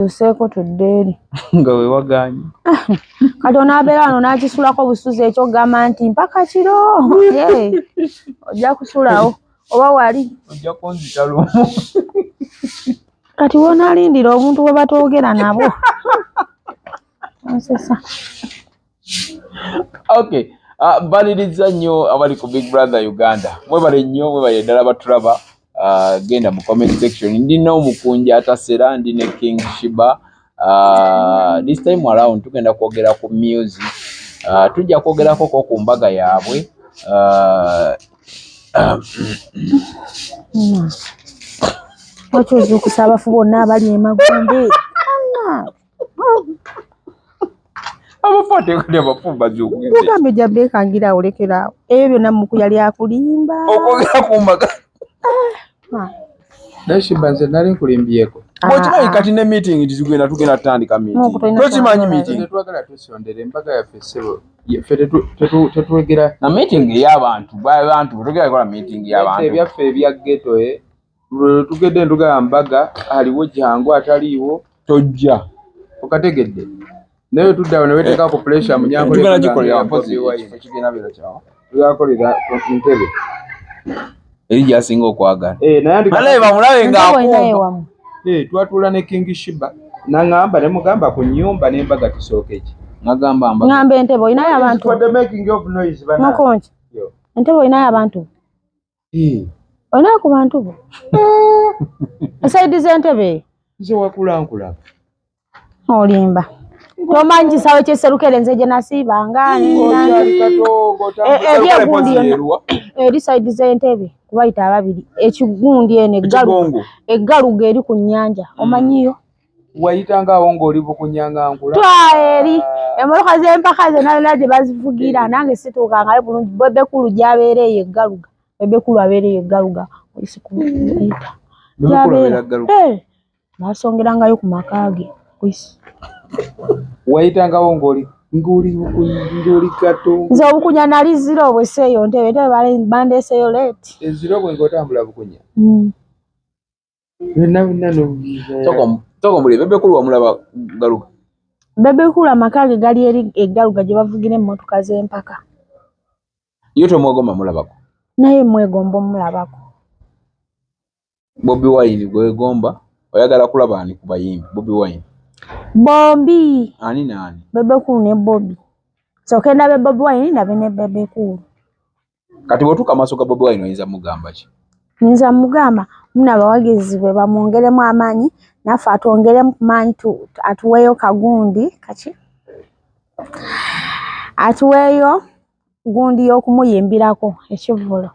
Useko tuddeeri. Nga we waganye. Kati onabeera wano n'akisulako busuzi ekyo gamba nti mpaka kiro. Ojja kusulawo oba wali. Ojja kunzita lumu. Kati wonaalindira obuntu bwe batoogera nabo. Okay. Mbaliriza nnyo abali ku Big Brother Uganda. Mwebale nnyo, mwebale ddala batulaba. Genda mu comment section. Ndina Mukunja atasera, ndine King Sheebah. This time around tugenda kwogera ku music. Tujja kwogerako ku mbaga yaabwe. Wachozi okusaba fu bonna abali emagombe. Abafuate kali abafumba z'okugenda. Mugambe jabbe kangira olekera. Ebyo byonna muku yali akulimba. Okwogera ku mbaga. Sheebah nze nali nkulimbyeko. Bw'okimanyi kati ne meeting tugenda tandika meeting. Tokimanyi meeting. Twagala tusondere embaga yaffe ssebo. Ffe tetwegera na meeting y'abantu. Abantu bw'otogera kola meeting y'abantu. Ebyaffe ebya ghetto tugedde ntugamba mbaga aliwo jangu ataliiwo tojja. Okategedde. Naye tuddawo ne weteeka ku pressure munyango tugenda gikolera mpozi ekigenda bera kyawo. Tugakolera ku ntebe. Eri gyasinga okwagala. Naye bamulabe ng'akumva. Twatuula ne King Sheebah. Nangamba ne mugamba ku nnyumba n'embaga tusooke ki. Nagamba mbaga. Ngamba entebe oyinayo abantu. For the making of noise bana. Mukunja. Entebe oyinayo abantu. Oyinayo ku bantu bo. Esaidi z'entebe. Nze wakula nkula. Olimba. Tomanyi kisawe ky'esserukere nze gye nasiibanga. Eri saidi z'entebe kubayita ababiri. Ekigundi eno eggaluga eri ku nnyanja. Omanyiyo? Wayitanga awo ng'oli bukunyanga nkula. Eri emmotoka z'empaka zonna gye bazivugira nange situukangayo bulungi. Bebekulu gy'abeera eyo eggaluga. Bebekulu abeera eyo eggaluga. Basongerangayo ku maka ge. Wayitangawo ng'oli gato. Nze obukunya nali ziro bweseeyo ntebe bandeeseyo leeti. Eziro bwe ng'otambula bukunya. Toko muli bebekulu wamulaba galuga. Bebekulu amaka ge gali eri eggaluga gye bavugira emmotoka z'empaka. Yo tomwegomba mulabako. Naye mwegomba omulabako. Bobi Wine gwegomba oyagala kulaba ani ku bayimbi Bobi Wine. Bombi. Ani nani? Bebekulu ne Bobi. So kenda be Bobi Wine na bene bebekulu. Kati bwotuka maaso ga Bobi Wine oyinza mugamba ki? Nza mugamba muna abawagizi bwe bamwongeremu amaanyi nafe atwongeremu maanyi atuweeyo kagundi kaki? Atuweeyo gundi y'okumuyimbirako ekivvulo.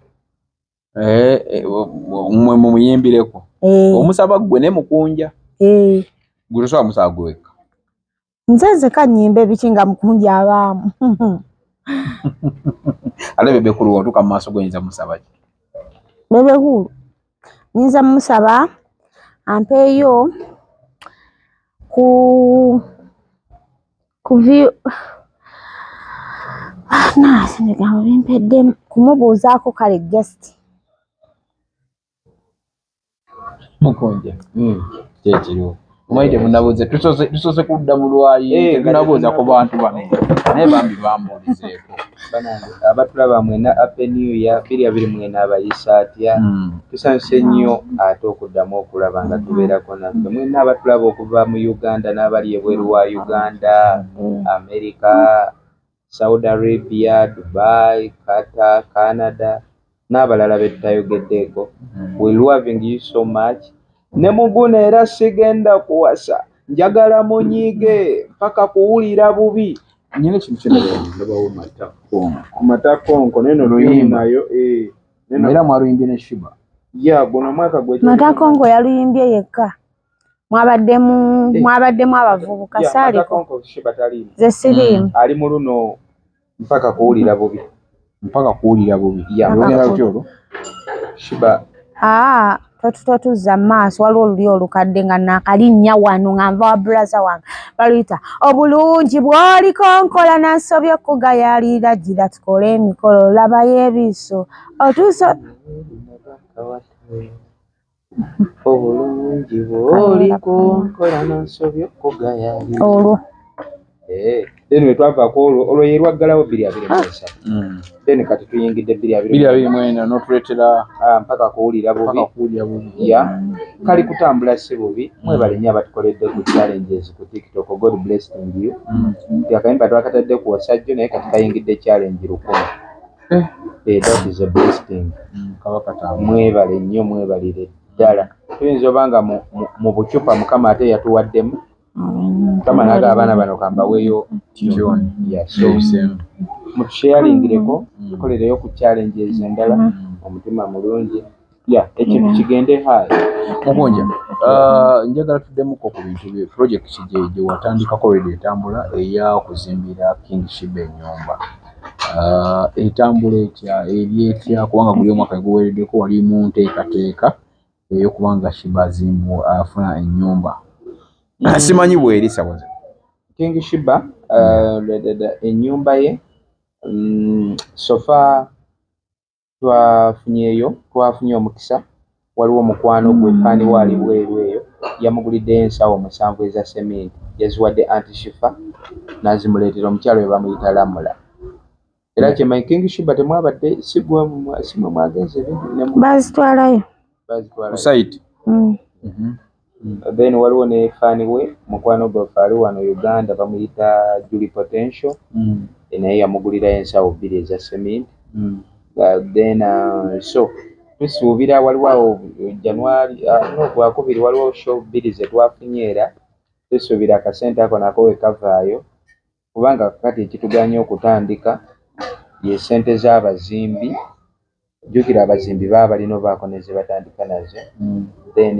Mwe muyimbireko. Omusaba gwe ne Mukunja. Gwe so amusaba gweka. Nze kanyimba ebikinga Mukunja abaamu. Ale bebekulu wotuka mu maaso gwe nza musaba ki? Bebekulu ninza musaba ampeeyo ku view sinigamba bimpedde kumubuuzaako kale guest. Mukunja. Kyekiriwo. Mwaite munabuuze tusose kudda mu lwayi tunabuuza ku bantu bano naye bambi bambuulizeeko. Abatulaba mwena Happy New Year 2024 abayisa atya tusanyuse nnyo ate okuddamu okulaba nga tubeerako naffe mwena abatulaba okuva mu Uganda n'abali ebweru wa Uganda, America, Saudi Arabia, Dubai, Qatar, Canada n'abalala betutayogeddeeko. We loving you so much. Ne muguna era sigenda kuwasa njagala munyiige mpaka kuwulira bubi. Nyine kintu kyonna ndabawo matakonko neno luyimbayo neno era mwaluyimbye ne Sheebah. Guno mwaka gwe matakonko yaluyimbye yekka. Mwabaddemu abavubuka saliko. Matakonko Sheebah tali. Ze sirimu. Ali mu luno mpaka kuwulira bubi. Mpaka kuwulira bubi. Yongera kyolo. Sheebah. Totuzza maaso waliwo oluli olukadde nga nakalinnya wano nga nva wa brother wange baluyita obulungi bw'oliko nkola nansobye okugayaalira gira tukole emikolo labayo ebiso otuuso obulungi bw'oliko nkola n'osobya okugayaalira. Olwo. Then we twavaako olwo ye lwaggalawo 2023. Then kati tuyingidde 2024 n'otuleetera mpaka kuwulira bubi. Kali kutambula si bubi. Mwebale nnyo abatukoledde ku challenges ku TikTok. God bless you. Akayimba twakatadde ku wasajjo naye kati kayingidde challenge 1000. That is a blessing. Mwebale nnyo mwebalire ddala. Tuyinza obanga mu bucupa Mukama ate yatuwaddemu. Kama naga abaana bano kambaweeyo John. Mutusharingireko tukolereyo ku challenges endala omutima mulungi. Ekintu kigende hayi. Mukunja, njagala tuddemuko ku bintu bye project gye watandikako already etambula eya okuzimbira King Sheebah ennyumba. Etambula etya ebyetya kubanga buli omwaka guwereddeko wali mu nteekateeka ey'okubanga Sheebah afuna ennyumba. Simanyi bweri sawaze. King Sheebah ennyumba ye sofa twafunye omukisa. Waliwo omukwano gwe fani wali bweru eyo yamugulidde ensawo 7 eza sementi yaziwadde antishifa n'azimuleetera omukyalo we bamuyita Lamula. Era kyemanyi King Sheebah temwabadde sigwa mwagenze bazitwalayo ku site. Then waliwo ne fani we mukwano gwe ali wano Uganda bamuyita Julie Potential naye yamugulira ensawo 2 eza sementi. Then so tusuubira waliwo January Gwakubiri waliwo show 2 ze twafunye era tusuubira akasente ako nako we kavaayo kubanga kati ekituganya okutandika ye sente z'abazimbi. Jjukira abazimbi balina obaako ne ze batandika nazo. Then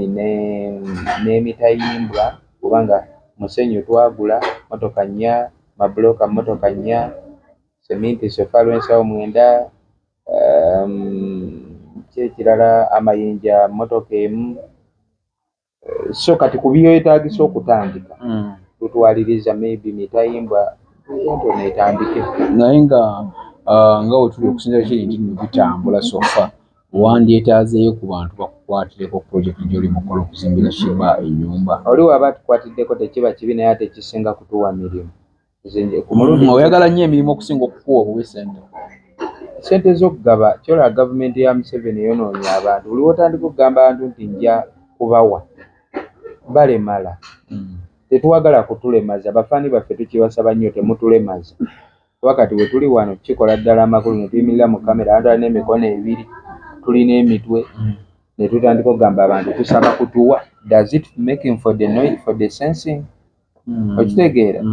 n'emitayimbwa kubanga musenyu twagula motoka 4 mabulooka motoka 4 sementi sofa lw'ensawo 9 kirala amayinja motoka emu. So kati ku byetaagisa okutandika tutwaliriza maybe mitayimbwa ntono etandike naye nga wetuli okusinzira kiri nti bitambula sofa wandyetaazeeyo ku bantu bakukwatireko project gy'oli mukola okuzimbira Sheebah ennyumba. Oli waba tukwatiddeko tekiba kibi naye ate kisinga kutuwa mirimu. Oyagala nnyo emirimu okusinga okukuwa obuwe sente z'okugaba. Kyola gavumenti ya Museveni eyonoonye abantu. Buli wotandika okugamba abantu nti nja kubawa balemala. Tetuwagala kutulemaza. Bafaani baffe tukibasaba nnyo temutulemaza. Wakati we tuli wano kikola ddala amakulu ne tuyimirira mu kamera abantu alina emikono 2 tulina emitwe ne tutandika okugamba abantu tusaba kutuwa. Does it making for the noise for the sensing? Okitegeera.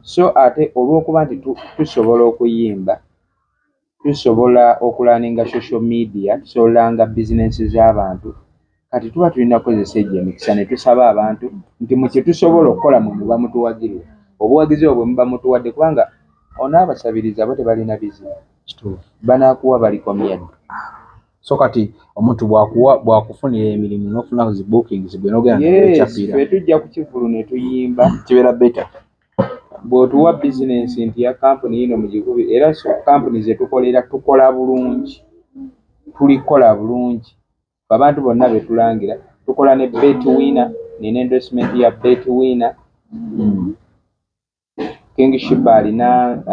So ate olw'okuba nti tusobola okuyimba tusobola okulaninga social media tusolanga bizinensi z'abantu kati tuba tulina kukozesa egyo emikisa ne tusaba abantu nti mu kye tusobola okukola muba mutuwagirira obuwagizi obwo muba mutuwadde kubanga onaabasabiriza abo tebalina bizibu banaakuwa balikomya. So kati omuntu bwakufunira emirimu n'ofuna zi bookings gwe n'ogenda n'ekyapira. Yes, tujja ku kivulu ne tuyimba kibeera better. Bw'otuwa bizinensi nti ya kampuni yino mugikubi era so kampuni ze tukolera tukola bulungi tulikola bulungi abantu bonna betulangira tukola ne bet winner nina endorsement ya bet winner. King Sheebah alina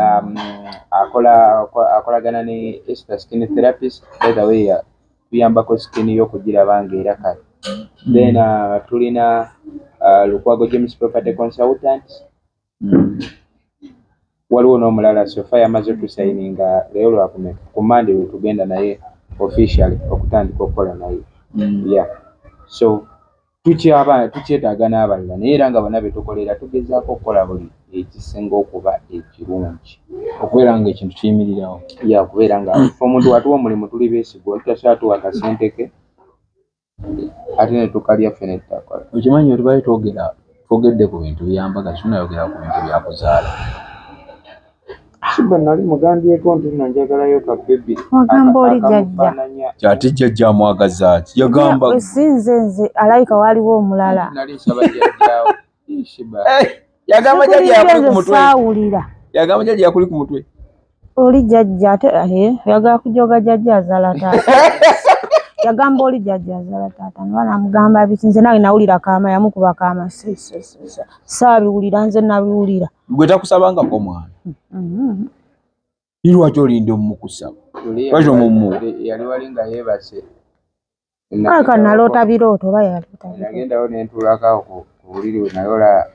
akolagana ne Esther skin therapist by the way tuyambako skin y'okugiraba ng'era kale. Then tulina Lukwago James property consultant. Waliwo n'omulala sofa yamaze tusayininga leero lwakumeka ku Monday we tugenda naye officially okutandika okukola naye. So tukyetaaga n'abalala naye era nga bonna betukolera tugezaako okukola buli ekisinga okuba ekirungi okubeera nga ekintu kiyimirirawo. Kubeera nga omuntu watuwa omulimu tuli beesigwa tutasobola tuwa akasente ke ate ne tukalya ffene tutakola. Okimanyi tubaye twogedde ku bintu byambaga tunayogera ku bintu bya kuzaala. Sheebah nali mugambyeko nti njagalayo ka baby. Wagamba oli jjajja. Kyati jjajja amwagaza ki? Yagamba nze alayika waliwo omulala. Nali nsaba jjajjaawo. Sheebah. Yagamba jjajja yakuli ku mutwe. Saawulira. Yagamba jjajja yakuli ku mutwe. Oli jjajja ate yagala kujoga jjajja azaala taata. yagamba oli jjajja azala taata nwana amugamba biti nze nawe nawulira kaama yamukuba kaama saabiwulira nze nabiwulira gwe takusabangako mwana lwaki olinde omukusaba lwaki omumuwa yali wali nga yeebase aka naloota birooto oba yaloota nagendawo nentuulako ku buliri nayola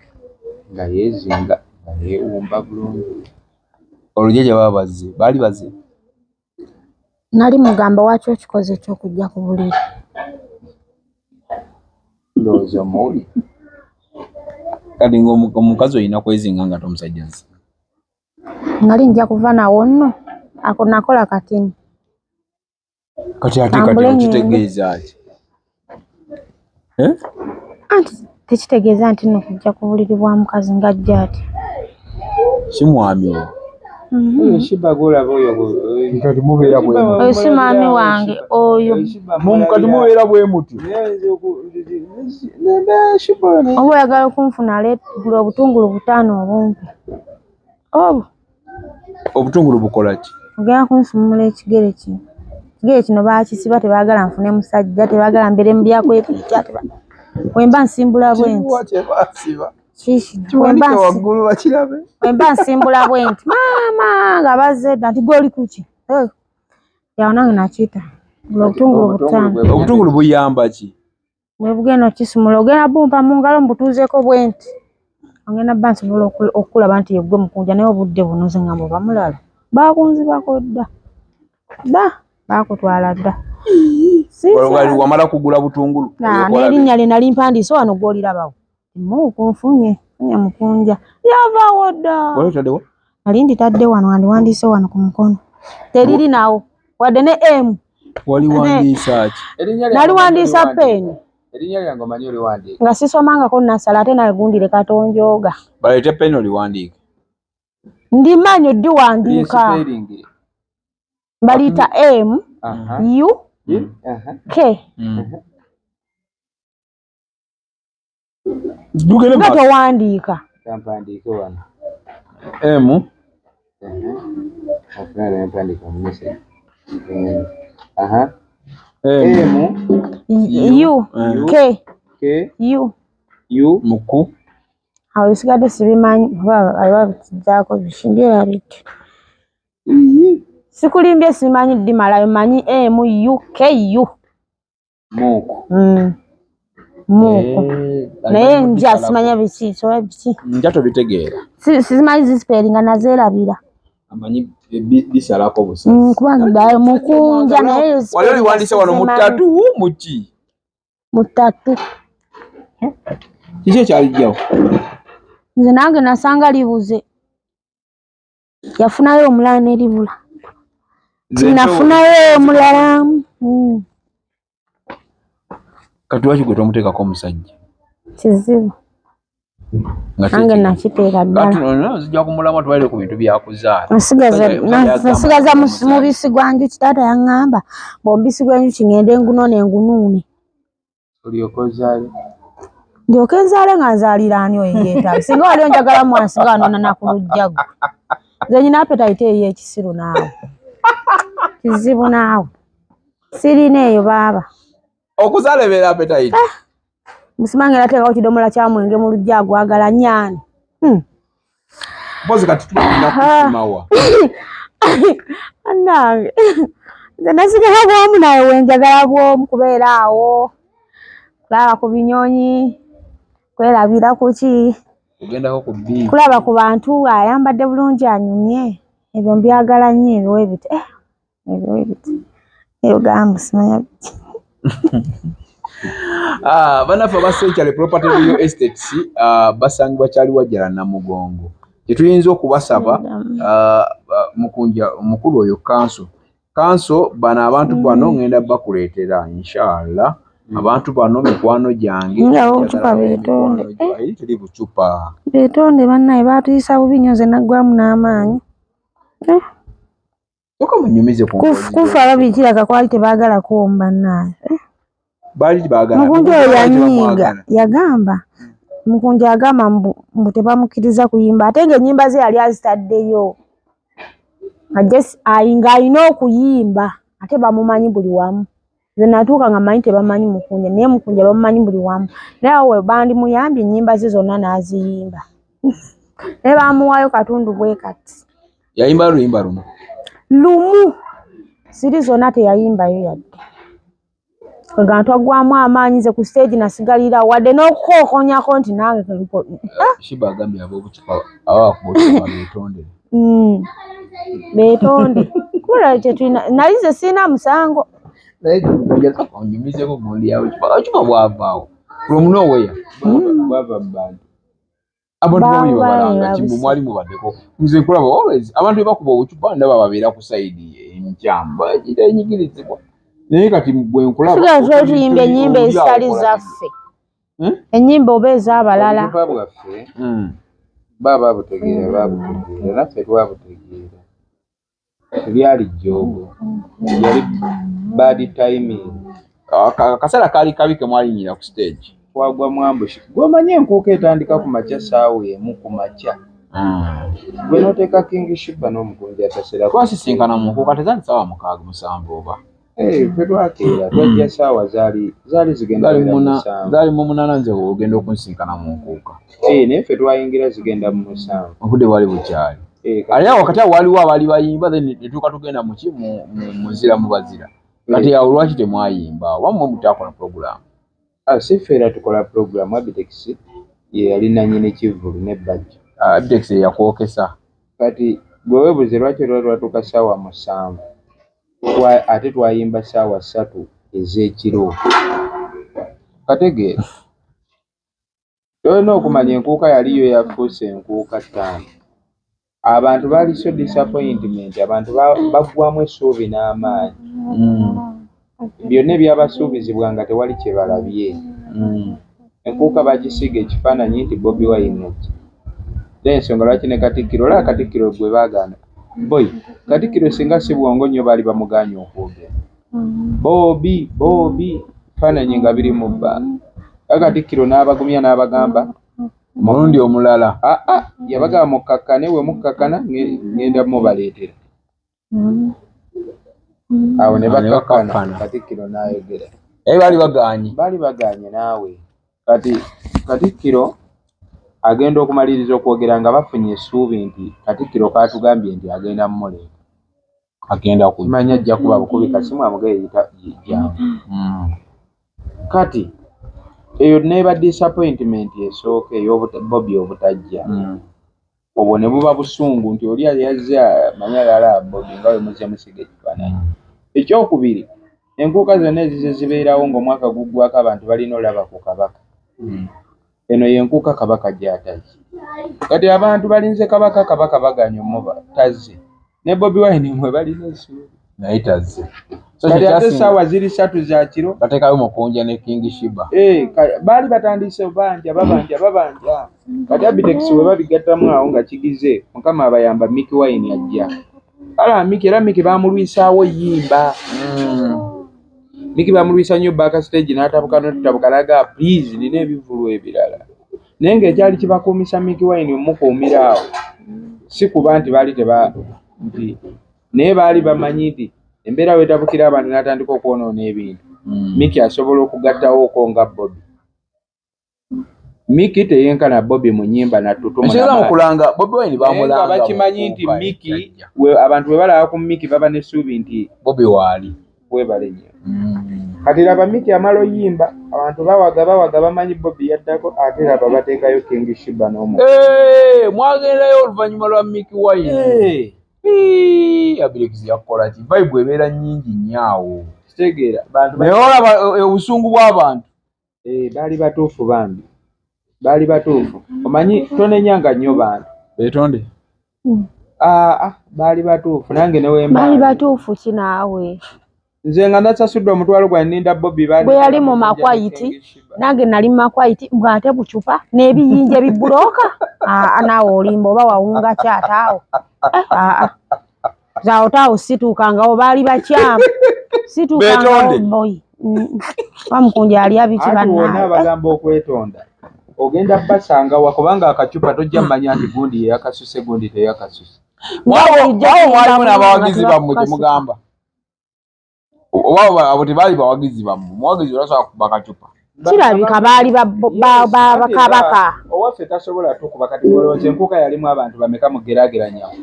nga yeezinga nga yeewumba bulungi olujja baba bazze baali bazze nali mugamba waki okikoze ekyokujja ku buliri ndowooza muwuli kati omukazi olina kwezinga nga tomusajja nsi nali nja kuva nawo nno ako nakola katini kati ate okitegeeza ki anti tekitegeeza nti nno kujja ku buliri bwa mukazi ng'ajja ati si mwami oyo Sheebah golaba oyo kati mubeera bwe oyo si maami wange oyo kati mubeera bwe muti oba oyagala okunfuna gula obutungulu 5 obumpi obutungulu bukola ki ogenda kunsumula ekigere kino baakisiba tebaagala nfune musajja tebaagala mbeere mu byakwepijja wemba nsimbula bwenti wemba nsimbula bwenti maama nga bazze edda nti gwoli kuki yawo nange nakiyita gula obutungulu 5 obutungulu buyamba ki bwe bugenda okisumula ogenda bumpa mu ngalo mbutuuzeeko bwenti ogenda bba nsobola okulaba nti yegwe Mukunja naye obudde bunoze nga bwe bamulala baakunzibako dda baakutwala dda wamala kugula butungulu n'erinnya lye nali mpandiise wano gw'olirabawo mukunfunye funya Mukunja yavaawo dda nali nditadde wano wandiwandiise wano ku mukono teriri nawo wadde ne M waliwandiisa ki naliwandiisa peeni erinnya lyange omanyi oliwandiika nga sisomangako nasala ate nagundire katonjooga baleete peeni oliwandiika ndimanyi oddiwandiika baliyita M U K nga towandiika kampandiike wano M mpandiika mu message U K U muku awo bisigadde sibimanyi ababitijjaako bishimbye biti sikulimbye simanyi ddimalayo manyi MUKU muuku naye nja simanya biki soba biki nja tobitegeera simanyi zisiperinga nazeerabira amanyi bisalako busa kubanga Mukunja naye wali oliwandiise wano mu ttatu muki mu ttatu kiki ekyalijjawo nze nange nasanga libuze yafunayo omulala neribula tinafunayo omulala kati lwaki gwe tomuteekako omusajja kizibu nange nakiteeka ddala zijja kumulama tubalire ku bintu byakuzaala nasigaza mubisi gwa njuki taata yaŋŋamba bwomubisi gw'enjuki ŋŋende ngunone ngunuune olyoke ozaale ndyoke nzaale nga nzaalira ani oyo yeetaaga singa wali onjagala mwana singa wanoonana ku lujjago nze nyina apetite ey'ekisiru naawe kizibu naawe sirina eyo baaba okuzaala ebeera apetite musimange nateekawo kidomola kya mwenge mu lujja agwagala nyaani mpozi kati tunakusimawa annange nze nasigala bwomu naye wenjagala bwomu kubeera awo kulaba ku binyonyi kwerabira kuki ogendako ku bbiibi kulaba ku bantu ayambadde bulungi anyumye ebyo mbyagala nnyo ebiwe biti ebiwe biti eyo gamba simanya biti bannaffe aba Century Property Real Estates basangibwa kyali wajjala Namugongo kyetuyinza okubasaba Mukunja omukulu oyo kanso bano abantu bano ngenda bakuleetera inshallah abantu bano mikwano gyange obucupa beetonde teri bucupa beetonde bannaye batuyisa bubi nnyo nze naggwamu n'amaanyi oka munyumize kufa babikiraga kwali tebaagala kuwomba bannaye baali baagala Mukunja oyo yanyiiga yagamba Mukunja agamba mbu tebamukkiriza kuyimba ate ng'ennyimba ze yali azitaddeyo ng'alina okuyimba ate bamumanyi buli wamu nze natuuka nga manyi tebamanyi Mukunja naye Mukunja bamumanyi buli wamu naye awo bandi muyambye ennyimba ze zonna n'aziyimba naye bamuwaayo katundu bwe kati yayimba luyimba lumu siri zonna teyayimbayo yadde nga ntwaggwamu amaanyi nze ku stage nasigalira wadde n'okukookonyako nti nange Sheebah agambye ab'obukipa abakuba beetondere beetonde kula kyetulina nali nze sirina musango naye onyumizeko gundi yawe kipa bwavaawo from nowhere bwava mu bantu abantu bamuli babalanga kimbu mwali mubaddeko nze nkulaba always abantu bebakuba obucupa ndaba babeera ku sayidi enkyamu enyigirizibwa naye kati gwe nkulaba tuyimba ennyimba ezitali zaffe ennyimba oba ez'abalala bwaffe baba babutegeera naffe twabutegeera tebyali jjoogo yali bad timing akaseera kaali kabi ke mwalinyira ku stage twagwa mwambushi gw'omanyi enkuuka etandika ku makya saawa emu ku makya gwe n'oteeka King Sheebah n'Omukunja atasera twasisinkana mu nkuuka tezali saawa 6-7 oba ffe twakeera twajja saawa zaali zigenda zaali mu 8 nze ogenda okunsinkana mu nkuuka naye ffe twayingira zigenda mu 7 obudde bwali bukyali ali awo wakati awo waliwo abaali bayimba then netuuka tugenda muki muzira mu bazira kati awo lwaki temwayimba wamwe mutakola program si ffe era tukola program Abitex ye yali nannyini kivulu ne bajja Abitex yakwokesa kati gwe weebuze lwaki lwatuuka saawa 7 ate twayimba saawa 3 ez'ekiro kategeera tolina okumanya enkuuka yaliyo yafuuse enkuuka 5 abantu baali so disappointment abantu baggwamu essuubi n'amaanyi byonna ebyabasuubizibwa nga tewali kye balabye enkuuka bagisiga ekifaananyi nti Bobi Wine ensonga lwaki ne Katikkiro Katikkiro gwe baagana boy Katikkiro singa si bwongo nnyo baali bamuganya okwogera Bobi faananyi nga biri mu bbanga Katikkiro n'abagumya n'abagamba omulundi omulala yabagamba mukkakane we mukkakana ngenda mubaleetera awo ne bakakkana Katikkiro n'ayogera baali baganye naawe kati Katikkiro agenda okumaliriza okwogera nga bafunye essuubi nti Katikkiro kaatugambye nti agenda mumuleeta agenda kimanya ajja kuba bukubi kasimu amugeeyita jjangu kati eyo neba disappointment esooka Bobi obutajja obwo ne buba busungu nti oli yazze manya yala Bobi nga we muzze musiga ekifaananyi ekyokubiri enkuuka zonna ezize zibeerawo ng'omwaka guggwako abantu balina olaba ku kabaka eno yenkuuka kabaka gy'atazze kati abantu balinze kabaka baganya omuba tazze ne Bobi Wine mwe balina essuubi naye tazze kati ate essaawa ziri 3 za kiro bateekayo Mukunja ne King Sheebah baali batandise babanja kati Abitex we babigattamu awo nga kigize Mukama abayamba Mickey Wine ajja Mickey baamulwisaawo yimba Mickey baamulwisa nnyo backstage n'atabuka n'atabuka please nina ebivulu ebirala naye ng'ekyali kibakuumisa Mickey Wine omukuumira awo si kuba nti baali nti naye baali bamanyi nti embeera weetabukira abantu n'atandika okwonoona ebintu Mickey asobola okugattawo nga Bobi Mickey teyenkana Bobi mu nnyimba mukulanga Bobi Wine bamulanga bakimanyi nti Mickey abantu bwe balaba ku Mickey baba n'essuubi nti Bobi waali webale nnyo kati laba Mickey amala oyimba abantu bawaga bamanyi Bobi yaddako ate laba bateekayo King Sheebah n'Omukunja mwagendayo oluvannyuma lwa Mickey Wine Abitex yakola ki vibe ebeera nnyingi nnyo awo kitegeera naye olaba obusungu bw'abantu baali batuufu bambi baali batuufu omanyi tonenyanga nnyo bantu beetonde baali batuufu nange baali batuufu kinaawe nze nga nasasudde omutwalo gwa ninda Bobi bwe yali mu makwayiti nange nali mu makwayiti ng'ate bucupa n'ebiyinja bibulooka naawe olimba oba wawunga kyataawo zaawotaawo situukangawo baali bakyamu situukangawo boyi Mukunja ali abiki bannaawe abagamba okwetonda ogenda basanga wakubanga akacupa tojja mmanya nti gundi yeyakasuse gundi teyakasuse mwalimu n'abawagizi bammwe temugamba oba abo tebali bawagizi bammwe muwagizi olasobola kuba kacupa kirabika baali bakabaka owaffe tasobola tukuba kati olowooza enkuka yalimu abantu bameka mugeraageranyawo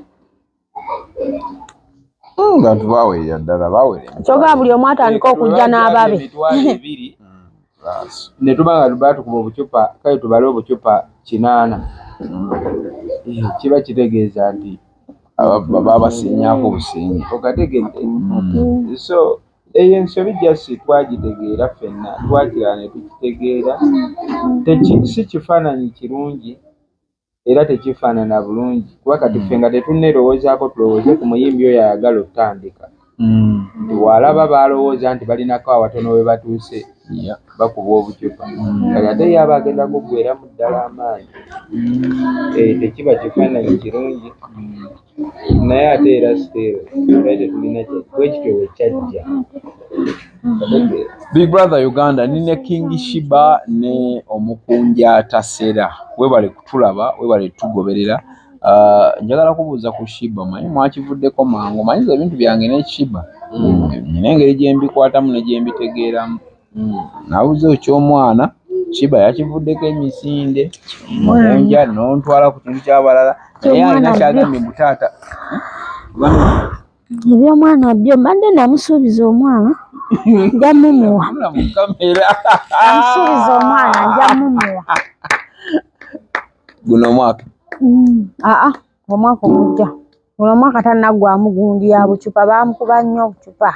bantu baweerera ddala baweerera kyogaa buli omu atandika okujja n'ababe emitwalo 2 ne tuba nga batukuba obucupa kale tubale obucupa 8 kiba kitegeeza nti baba basinyaako businyi okategedde so eyo ensobi jasi twagitegeera ffenna twakira ne tukitegeera si kifaananyi kirungi era tekifaanana bulungi kuba kati ffe nga tetunnerowoozaako tulowooze ku muyimbi oyo ayagala otandika nti walaba balowooza nti balinako awatono we batuuse bakuba obucupa kale ate yaba agenda kuggweramu ddala amaanyi tekiba kifaananyi kirungi naye ate era siteero tetulina bwekityo wekyajja Big Brother Uganda nine King Sheebah ne Mukunja Tasera webale kutulaba webale tugoberera njagala kubuuza ku Sheebah manyi mwakivuddeko mangu manyi ebintu byange ne Sheebah nina engeri gye mbikwatamu ne gye mbitegeeramu nabuze eky'omwana Sheebah yakivuddeko emisinde Mukunja n'ontwala ku kintu ky'abalala naye alina kyagambye mu taata eby'omwana byo mbadde namusuubiza omwana nja mumuwa namusuubiza omwana nja mumuwa guno mwaka omwaka omujja guno mwaka tannaggwamu gundi ya bucupa bamukuba nnyo obucupa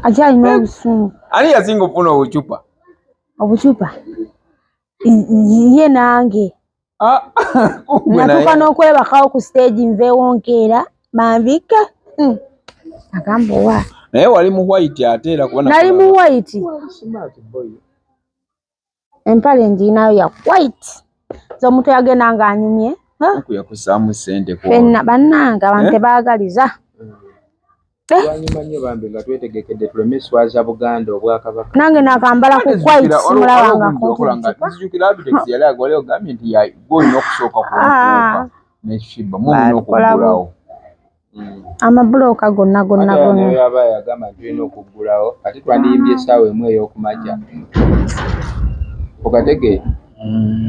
akyalina obusungu ani yasinga okufuna obucupa ye nange natuuka n'okwebakawo ku stage nveewo nkeera bambike agamba owa naye wali mu white ate era kuba nali mu white empale njinayo ya white z'omuntu yagenda ng'anyumye yakusaamu ssente fenna bannanga abantu tebaagaliza twanyuma nnyo bambi nga twetegekedde tuleme eswaza Buganda Obwakabaka nange nakambala ku white simulabanga nzijukira abitex yali agole ogambye nti golina okusooka kunkuuka ne Sheebah mulina okuggulawo amabulooka gonna yaba yagamba nti tulina okuggulawo ate twandiyimbye essaawa emu ey'okumakya okategeera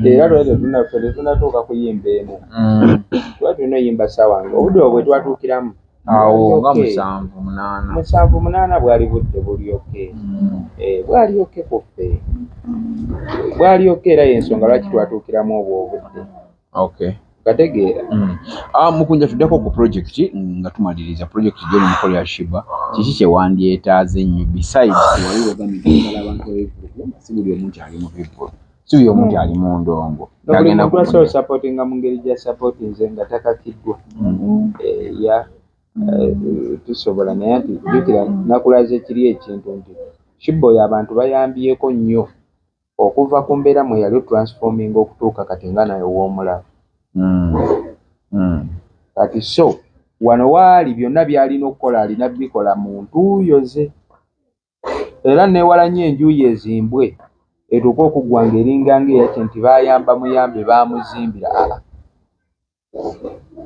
era lwete tunatuuka kuyimba emu tuba tulina oyimba ssaawa nga obudde obwe twatuukiramu awo nga 7-8 bwali budde bulyoke bwalyoke kuffe bwalyoke era y'ensonga lwaki twatuukiramu obwo obudde gategeera Mukunja tuddeko ku project nga tumaliriza project gyeno mukolo ya Sheebah kiki kyewandyetaaze ennyo besides waliwo ogambye abantu si buli omu kyali mu people si buli omu kyali mu ndongo buli muntu asobola supportinga mu ngeri gya supportinze nga takakiddwa tusobola naye nti jukira nakulaze kiri ekintu nti Sheebah oyo abantu bayambyeko nnyo okuva ku mbeera mwe yali transforming okutuuka kati nga nayo w'omulaba kati so wano waali byonna byalina okukola alina bikola mu ntuuyo ze era newala nnyo enjuuyi ezimbwe etuuka okuggwanga eringanga eyaki nti bayamba muyambe bamuzimbira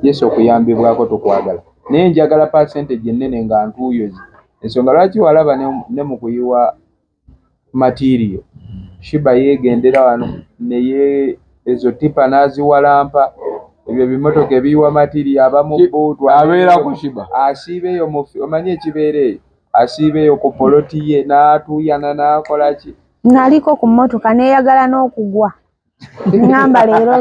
yesu okuyambibwako tukwagala naye njagala percentage ennene nga ntuuyo ze ensonga lwaki walaba ne mu kuyiwa material Sheebah yeegendera wano neye ezo tipa n'aziwalampa ebyo bimotoka ebiyiwa material abamubuutu abeerako Sheebah asiiba eyo omanyi ekibeera eyo asiiba eyo ku poloti ye n'atuuyana n'akola ki naliko ku mmotoka neeyagala n'okugwa ngamba leero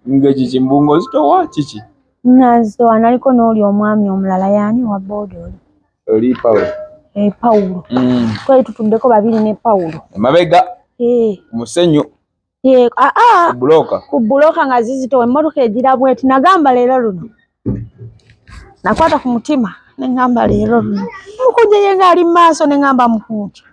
ng'ekiki mbungo zitowa kiki nazitowa naliko n'oli omwami omulala yaani wa booda oli Pawulo twali tutuddeko babiri ne Pawulo emabega musenyu ku bulooka nga zizitowa emmotoka egira bweti nagamba leero luno nakwata ku mutima nengamba leero luno Mukunja ye ng'ali mu maaso nengamba Mukunja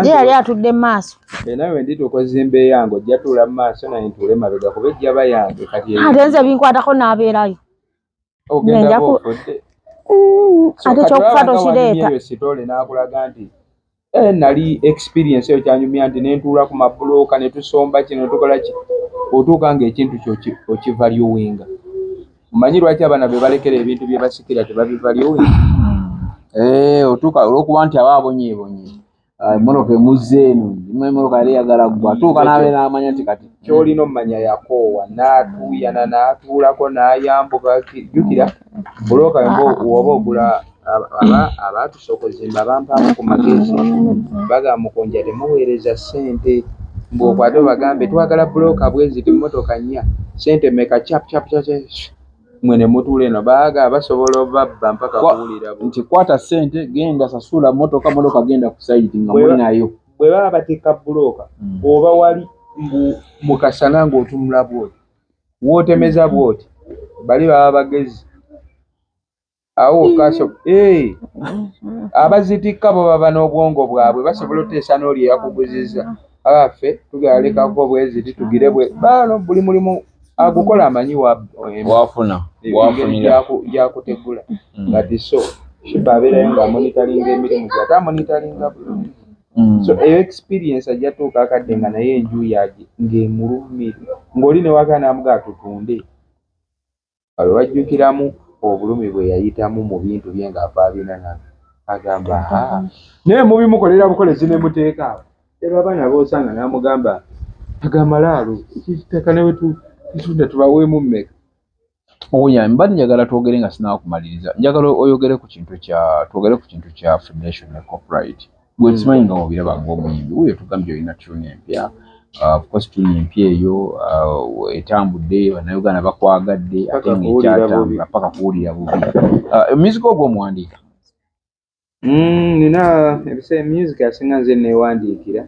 yali atudde mu maaso nawe ndi tukozimba eyange ojja tuula mu maaso naye ntuule mabega kuba ejja bayange kati ate nze binkwatako n'abeerayo ogenda ofudde ate kyokufa tokireeta eyo sitole n'akulaga nti nali experience eyo kyanyumya nti nentuula ku mabulooka ne tusomba kino tukola ki otuuka ng'ekintu okivaluwinga Omanyi lwaki abana be balekera ebintu bye basikira tebabivaliyo? Otuuka olw'okuba nti aba abonyeebonye emmoloka emuzze eno emmoloka yali eyagala ggwa atuuka n'abe n'amanya nti kati ky'olina omumanya yakoowa n'atuuyana n'atuulako n'ayambuka jjukira bulooka woba ogula abaatusokozimba bampaamu ku magezi bagamba Mukunja temuweereza ssente mbw'okwate bagambe twagala bulooka bweziti mmotoka nnya ssente meka cap mwe ne mutuula eno baaga basobola obabba mpaka kuwulira nti kwata ssente genda sasula motoka genda ku sayiti nga muli nayo bwe baba batikka bulooka oba wali mu kasana ng'otunula bwoti wootemeza bwoti bali baba bagezi awo kaso abazitikka bo baba n'obwongo bwabwe basobola oteesa n'oli eyakuguziza abaffe tugalekako bweziti tugire bano buli mulimu agukola amanyi wafunira yakutegula ngati so Sheebah abeerayo ng'amonitalinga emirimu gyate amonitalinga bulungi so eyo experience ajatuuka akadde nga naye enju yage ng'emulumira ng'oli ne waka n'amugaa tutunde alo wajjukiramu obulumi bwe yayitamu mu bintu bye ng'afaabina nabyo agamba naye mubimukolera bukolezi ne muteeka awo era abaana boosanga n'amugamba agamalaalo ekiteeka ne bwe tutunda tubaweemu mmeka mba njagala twogere nga sinaakumaliriza njagala oyogere ku kintu kya federation ne copyright gwe simanyi nga mubiraba ng'omuyimbi wuyo tugambye olina tune empya of course tune empya eyo etambudde bannayuganda bakwagadde ate ng'ekyatambula paka kuwulira bubi music ogwo omuwandiika nina ebiseera music asinga nze neewandiikira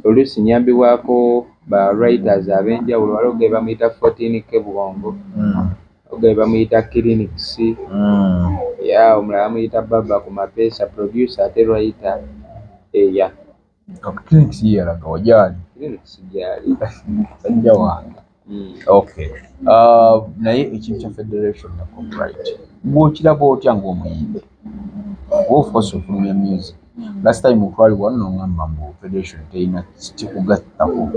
oluusi nyambibwako ba writers ab'enjawulo waliwo ge bamuyita 14 Kebwongo ge bamuyita Clinics omulala bamuyita Baba ku mapeesa producer ate writer Clinics yalaga wajali Clinics gyali ajja wange okay naye ekintu kya federation ne copyright bw'okiraba otya ng'omuyimbi of course ofulumya music last time twali wano n'ongamba mbu federation terina kikugattako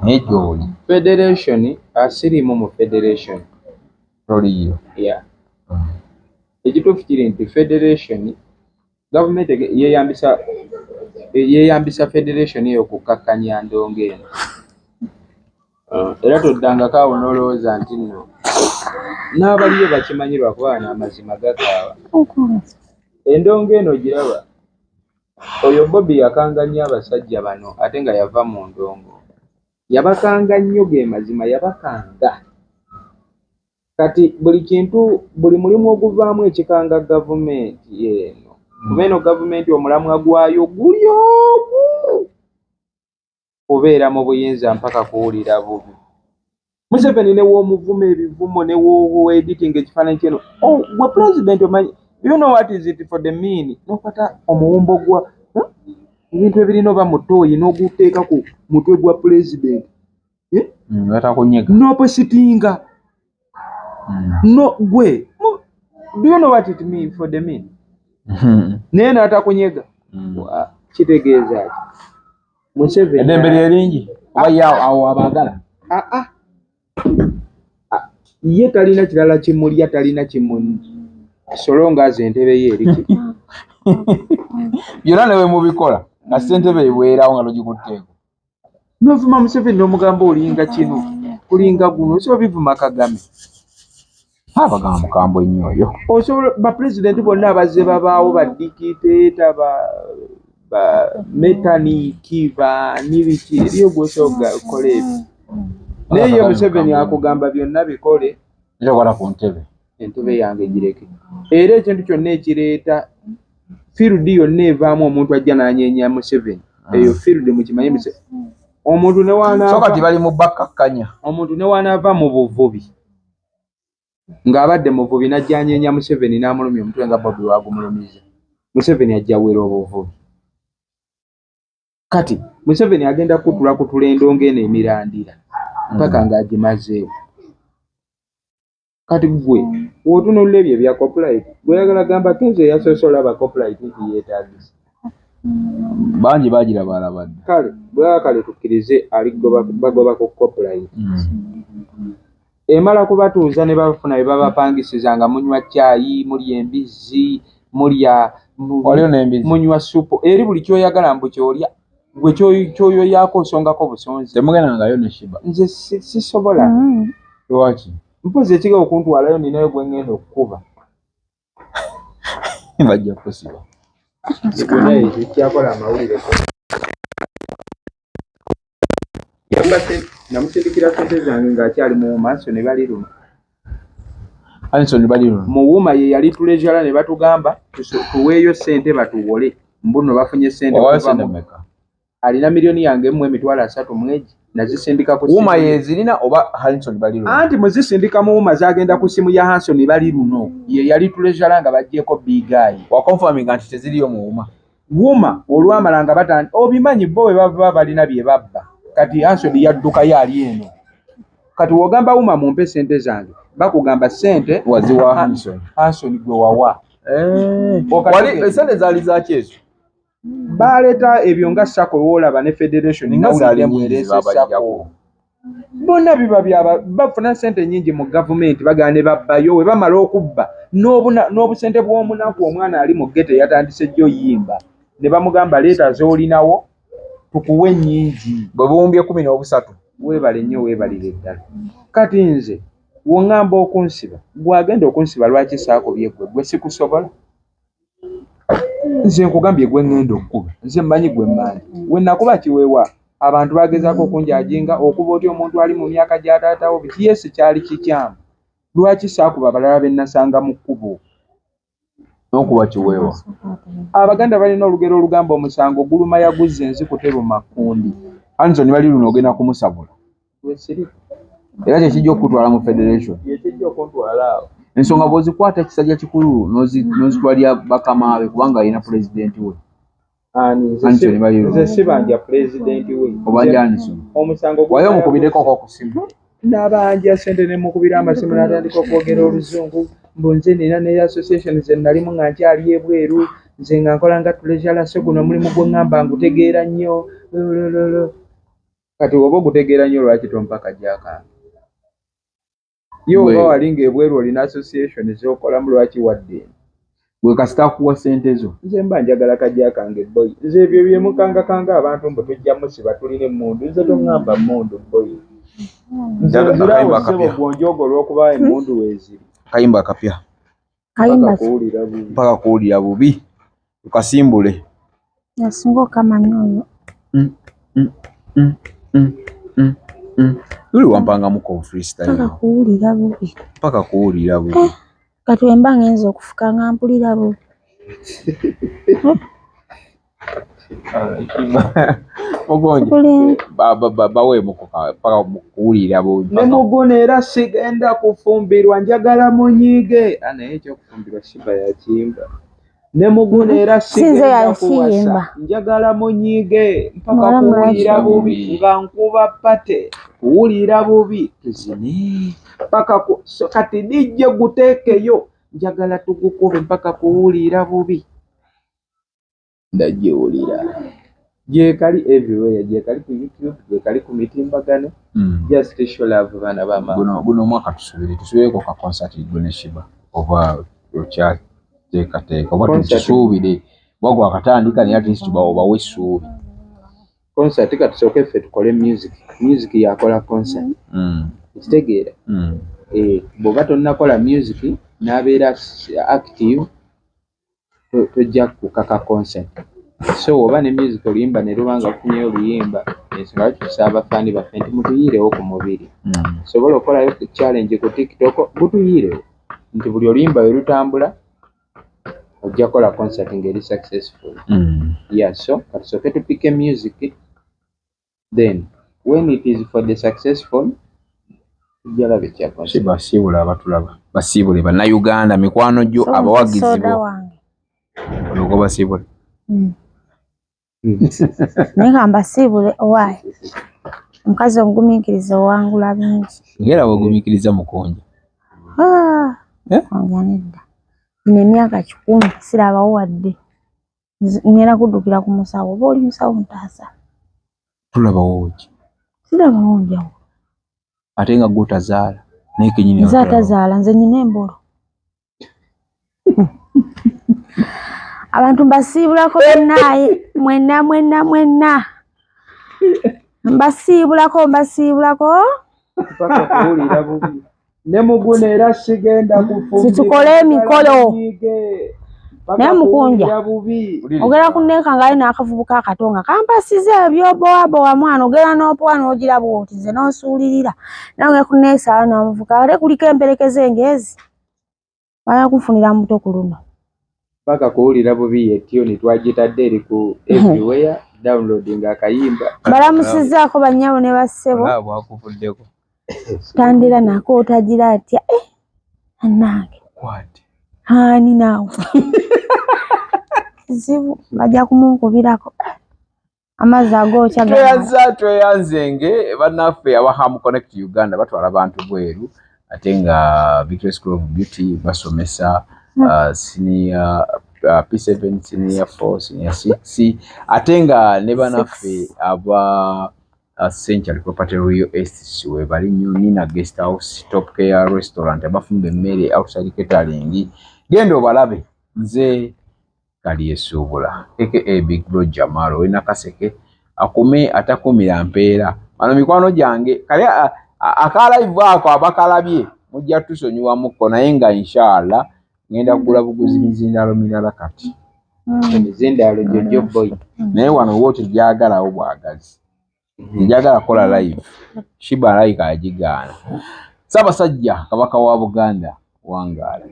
naye gy'oli federation asirimu mu federation toliyo ekituufu kiri nti federation gavumenti yeeyambisa federation eyo kukakkanya ndongo eno era toddangako awo n'olowooza nti nno n'abaliyo bakimanyirwa kuba n'amazima gakaaba endongo eno giraba oyo Bobby yakanga nnyo abasajja bano ate nga yava mu ndongo yabakanga nnyo ge mazima yabakanga kati buli kintu buli mulimu oguvaamu ekikanga gavumenti eno kuba eno gavumenti omulamwa gwayo guli ogu kubeera mu buyinza mpaka kuwulira bubi Museveni ne w'omuvuma ebivumo ne w'editing ekifaananyi kyeno gwe president omanyi you know what is it for the mean nokata omuwumbo gwa ebintu ebirina oba mutooyi n'oguteeka ku mutwe gwa president batakunyega n'opositinga no gwe do you know what it mean for the mean naye n'atakunyega kitegeeza Museveni eddembe lyeringi oba awo abaagala ye talina kirala kimulya talina solongaze entebe ye eriki byonna ne bwe mubikola nga ssentebe ebwerawo nga logikutteeko novuma Museveni n'omugamba olinga kino kulinga guno osobola bivuma Kagame abagamba mukambwe nnyo oyo osobola bapulezidenti bonna abazze babaawo badikiteeta ba mekaniki n'ibiki eriyo gwosobola okukola ebyo naye yo Museveni akugamba byonna bikole ekyokola ku ntebe entebe yange gireke era ekintu kyonna ekireeta field yonna evaamu omuntu ajja n'anyeenya Museveni eyo field mukimanyi Museveni omuntu ne so kati bali mu bakkakkanya omuntu ne wanaava mu buvubi ng'abadde muvubi n'ajja anyeenya Museveni n'amulumya omutwe nga Bobby wagumulumiza Museveni ajja wera obuvubi kati Museveni agenda kutula endongo eno emirandira mpaka ng'agimazeewo kati gwe w'otunuulira ebyo bya copyright gwe yagala gamba kenzo eyasosola aba copyright nti yeetaagisa bangi baagiraba alabadde kale bwakale tukkirize bagoba ku copyright emala kubatuuza ne bafuna bye babapangisizanga munywa caayi mulya embizzi mulya munywa supu eri buli kyoyagala mbu kyolya gwe kyoyoyaako osongako busonzi. Temugendangayo ne Sheebah? Nze sisobola. Lwaki? Mpozi ekiga okuntwalayo ninayo gwe ngenda okukuba. Bajja kusiba. Kyakola amawulire namusindikira sente zange ng'akyali mu maaso ne bali luno. Anson bali luno. Muwuma ye yali tuleezala ne batugamba tuweeyo sente batuwole. Mbuno bafunye sente okuva alina miliyoni yange mu emitwalo 3 mwezi nazisindika ku Muwuma ye zirina oba Hanson bali luno. Anti muzisindika Muwuma zagenda ku simu ya Hanson bali luno. Ye yali tuleezala nga bajjeko bigayi. Wa confirming anti teziriyo Muwuma. Muwuma olwamalanga batandi obimanyi bo we baba balina bye babba. Kati Hanson yadduka yali eno. Kati wogamba Muwuma mumpe sente zange. Bakugamba sente waziwa Hanson. Hanson gwe wawa. Wali sente zali za kyezo. Baleta ebyo nga sako wolaba ne federation nga zali mwereza sako. Bonna biba bafuna sente nyingi mu government bagane babbayo we bamala okubba n'obusente bw'omunaku omwana ali mu gete yatandise jjo yimba ne bamugamba leeta z'olinawo tukuwe nyingi bwe buumbye 13 weebale nnyo weebalire ddala. Kati nze wongamba okunsiba gwagenda okunsiba lwaki saako byeggwe gwe sikusobola. Nze nkugambye gwe ngenda okukuba nze mmanyi gwe mmanyi we nakuba kiweewa abantu bagezaako okunjajinga okuba oti omuntu ali mu myaka gya taatawo biti yesi kyali kikyamu lwaki saakuba balala be nasanga mu kkubo n'okuba kiweewa. Abaganda balina olugero olugamba omusango guluma yaguzze enzi kuteruma kundi. Hanson bali luno ogenda kumusabula era kyekijja okutwala mu federation yekijja okuntwala awo ensonga bw'ozikwata ekisajja kikulu n'ozitwalira bakamaabe kubanga alina pulezidenti we. Nze sibanja pulezidenti we obanja Hanson omusango wayo omukubireko ku simu n'abanja sente ne mukubira amasimu n'atandika okwogera oluzungu mbu nze nina ne association ze nalimu nga nkyali ebweru nze nga nkola nga tuleezala so guno mulimu gwe ngamba ngutegeera nnyo. Kati oba ogutegeera nnyo lwaki tompa kajja kange yo oba walinga ebweru olina association z'okolamu lwaki wadde gwe kasita kuwa sente zo. Nze mba njagala kajja kange boy nze ebyo bye mukangakanga abantu mbu tujja musiba tulina emmundu nze tongamba mmundu boy Kayimba akapya bwonjogo olw'okuba emmundu weeziri. Kayimba akapya mpaka kuwulira bubi tukasimbule yasinga okamanya oyo luli wampangamuko freestyle mpaka kuwulira bubi. Kati wemba ngenza okufuka nga mpulira bubi. Mugonje baweemuko paka kuwulira bubi. Ne Muguna era sigenda kufumbirwa njagala munyiige naye ekyokufumbirwa Sheebah yakimba. Ne Muguna era sigenda kuwasa njagala munyiige mpaka kuwulira bubi nga nkuba pate kuwulira bubi tuzine mpaka kati dijje guteekeyo njagala tugukube mpaka kuwulira bubi ndajiwulira. Jekali everywhere jekali ku YouTube jekali ku mitimbagano just to show love bana bama guno mwaka tusubireko ka concert gwe Sheebah oba rocha teeka oba tusubire wagwa akatandika ne at least bawo wesuubi concert katusooke ffe tukole music yakola concert kitegeera bw'oba tonnakola music n'abeera active tojja kukaka concert. So oba ne music oluyimba ne lubanga ofunyeyo oluyimba ensonga lwaki tusaba abafaani baffe nti mutuyiirewo ku mubiri sobola okolayo challenge ku TikTok butuyiirewo nti buli oluyimba we lutambula ojja kola concert ngeri successful. So katusooke tupike music then when it is for the successful jalabe kyapa basiibula abatulaba basiibule bannayuganda mikwano gyo abawagizibwa olwo basiibule naye mbasiibule owaayi omukazi omugumiikiriza owangula bingi ngera bwegumiikiriza Mukunja onja nedda ina emyaka 10 sirabawo wadde ngenda kuddukira ku musawo oba oli musawo ntaasa tulabawo ki sirabawo njawo ate nga gw'otazaala Nekenyini nze atazaala nze nyina embolo. Abantu mbasiibulako bannaaye mwenna mbasiibulako paka kuwulira bubi ne mugune era sigenda kufumbira situkole emikolo naye Mukunja ogera kunneekangayo n'akavubuka akatonga kampasize ebyobowabowa mwana ogera n'opowa n'ogiraba oti nze n'osuulirira nange kunneesaayo n'omuvuka ate kuliko emperekeze engezi baya kufunira muto ku luno paka kuwulira bubi yetyo twagitadde eri ku everywhere downloading akayimba balamusizaako bannyabo ne bassebo bwakuvuddeko tandira nako otagira atya annange hani naawe kizibu bajja kumunkubirako amazzi agookya tweyanzenge bannaffe aba Ham Connect Uganda batwala abantu bweru ate nga Victoria School of Beauty basomesa senior P7, senior 4, senior 6 ate nga ne bannaffe aba Century Property Royal Estate we bali nnyo Nina Guest House, Top Care Restaurant abafumba emmere outside catering genda obalabe nze Kalyesuubula aka Big Bro Jamalo wena kaseke akume atakumira mpeera bano mikwano gyange kale akalive ako abakalabye mujja tusonyiwa muko naye nga inshallah ngenda kugula buguzi mizindalo mirala kati emizindalo jojo boy naye wano wote gyagalawo bwagazi njagala kola live Sheebah like ajigaana Ssaabasajja Kabaka wa Buganda wangaala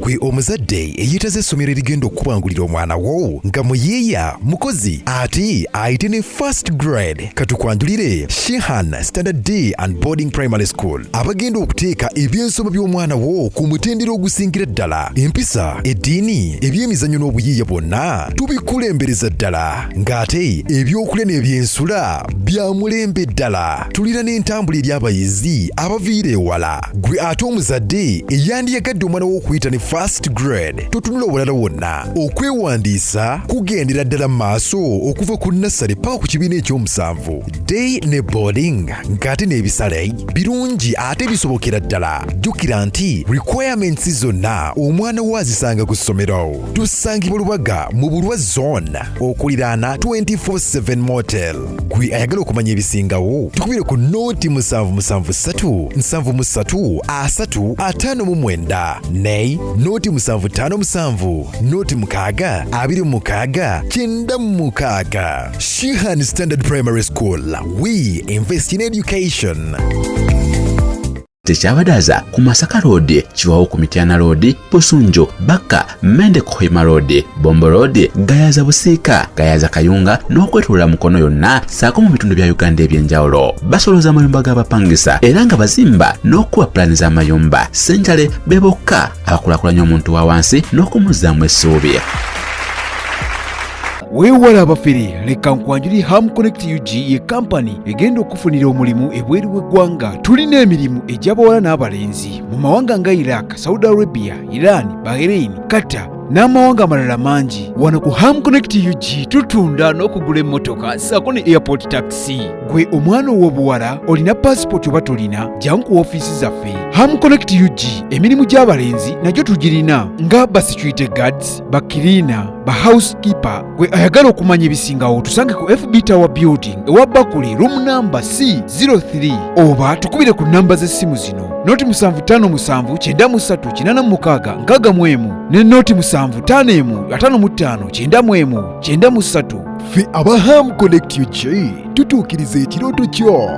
gwe omuzadde eyitaze essomero erigenda okubangulira omwana wo nga muyiiya mukozi ate ayite ne first grade katukwanjulire Shehan Standard Day and Boarding Primary School abagenda okuteeka ebyensoma by'omwana wo ku mutendera ogusingira ddala empisa eddiini ebyemizannyo n'obuyiiya bwonna tubikulembereza ddala ng'ate ebyokulya n'ebyensula bya mulembe ddala tulira n'entambula eri abayizi abaviira ewala gwe ate omuzadde eyandiyagadde omwana wo okuyita ne first grade totunula obulala wonna okwewandiisa kugendera ddala maaso okuva ku nursery paka ku kibiina ekyomusanvu day ne boarding ng'ate n'ebisale birungi ate bisobokera ddala jjukira nti requirements zonna omwana wo azisanga ku ssomero tusangibwa Lubaga mu Bulwa zone okuliraana 24/7 motel gwe ayagala okumanya ebisingawo tukubire ku nooti 773 73 359 ne noti 757 noti 6 26 96 Shehan Standard Primary School. We invest in education. Tekyabadaza ku Masaka Road, Chiwawo ku Mityana Road, Busunjo, Baka, Mende Kohima Road, Bombo Road, Gayaza Busiika, Gayaza Kayunga n'okwetulula Mukono yonna saako mu bitundu bya Uganda ebyenjawulo. Basoloza amayumba g'abapangisa era nga bazimba n'okuwa pulaani z'amayumba. Century be bokka abakulaakulanya omuntu wa wansi n'okumuzzaamu essuubi. Weewala abafere leka nkwanjuli Ham Connect UG ye company egenda okufunira omulimu ebweru w'eggwanga. Tulina emirimu egy'abawala n'abalenzi mu mawanga nga Iraq, Saudi Arabia, Iran, Bahrain, Qatar n'amawanga amalala mangi. Wano ku Ham Connect UG tutunda n'okugula emmotoka ssaako ne airport taxi. Gwe omwana ow'obuwala olina passport oba tolina jangu ku ofiisi zaffe. Ham Connect UG emirimu gy'abalenzi nagyo tugirina nga ba security guards, ba cleaner, ba housekeeper. Gwe ayagala okumanya ebisingawo tusange ku FB Tower Building ewa Bakuli room number C03 oba tukubire ku namba z'essimu zino noti 755936 ne noti 7551559193. Ffe aba Ham Connect UG tutuukiriza ekirooto kyo.